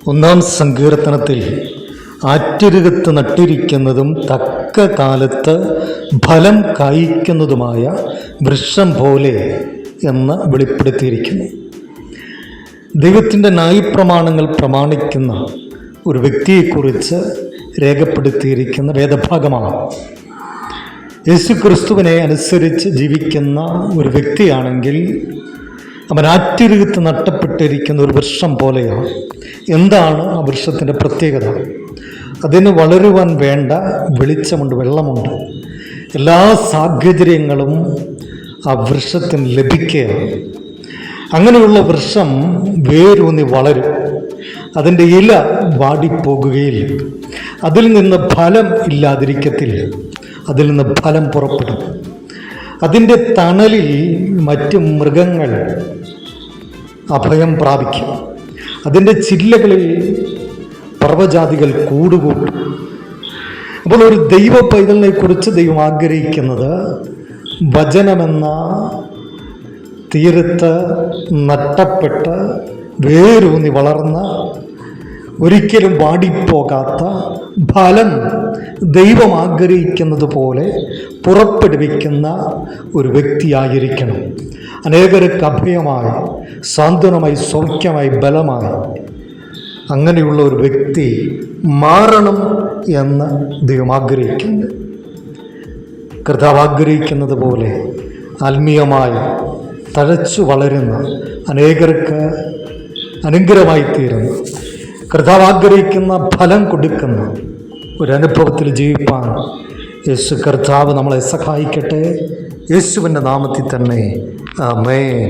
ഒന്നാം സങ്കീർത്തനത്തിൽ ആറ്റരുകത്ത് നട്ടിരിക്കുന്നതും തക്ക കാലത്ത് ഫലം കായ്ക്കുന്നതുമായ വൃക്ഷം പോലെ എന്ന് വെളിപ്പെടുത്തിയിരിക്കുന്നു. ദൈവത്തിൻ്റെ ന്യായപ്രമാണങ്ങൾ പ്രമാണിക്കുന്ന ഒരു വ്യക്തിയെക്കുറിച്ച് രേഖപ്പെടുത്തിയിരിക്കുന്ന വേദഭാഗമാണ്. യേശുക്രിസ്തുവിനെ അനുസരിച്ച് ജീവിക്കുന്ന ഒരു വ്യക്തിയാണെങ്കിൽ അവൻ ആറ്റരുകത്ത് നട്ടപ്പെട്ടിരിക്കുന്ന ഒരു വൃക്ഷം പോലെയാണ്. എന്താണ് ആ വൃക്ഷത്തിൻ്റെ പ്രത്യേകത? അതിന് വളരുവാൻ വേണ്ട വെളിച്ചമുണ്ട്, വെള്ളമുണ്ട്, എല്ലാ സാഹചര്യങ്ങളും ആ വൃക്ഷത്തിന് ലഭിക്കുകയാണ്. അങ്ങനെയുള്ള വൃക്ഷം വേരൂന്നി വളരും, അതിൻ്റെ ഇല വാടിപ്പോകുകയില്ല, അതിൽ നിന്ന് ഫലം ഇല്ലാതിരിക്കത്തില്ല, അതിൽ നിന്ന് ഫലം പുറപ്പെടും. അതിൻ്റെ തണലിൽ മറ്റ് മൃഗങ്ങൾ അഭയം പ്രാപിക്കും, അതിൻ്റെ ചില്ലകളിൽ പർവ്വജാതികൾ കൂടുകൂട്ടും. അപ്പോൾ ഒരു ദൈവ പൈതലിനെ കുറിച്ച് ദൈവം ആഗ്രഹിക്കുന്നത് വചനമെന്ന തീരത്ത് നട്ടപ്പെട്ട് വേരൂന്നി വളർന്ന ഒരിക്കലും വാടിപ്പോകാത്ത ഫലം ദൈവം ആഗ്രഹിക്കുന്നത് പോലെ പുറപ്പെടുവിക്കുന്ന ഒരു വ്യക്തിയായിരിക്കണം. അനേകർക്ക് അഭയമായി, സാന്ത്വനമായി, സൗഖ്യമായി, ബലമായി അങ്ങനെയുള്ള ഒരു വ്യക്തി മാറണം എന്ന് ദൈവം ആഗ്രഹിക്കുന്നു. കർത്താവ് ആഗ്രഹിക്കുന്നത് പോലെ ആത്മീയമായി തഴച്ചു വളരുന്ന, അനേകർക്ക് അനുഗ്രഹമായി തീരുന്ന, കർത്താവ് ആഗ്രഹിക്കുന്ന ഫലം കൊടുക്കുന്ന ഒരനുഭവത്തിൽ ജീവിപ്പാൻ യേശു കർത്താവ് നമ്മളെ സഹായിക്കട്ടെ. യേശുവിൻ്റെ നാമത്തിൽ തന്നെ ആമേൻ.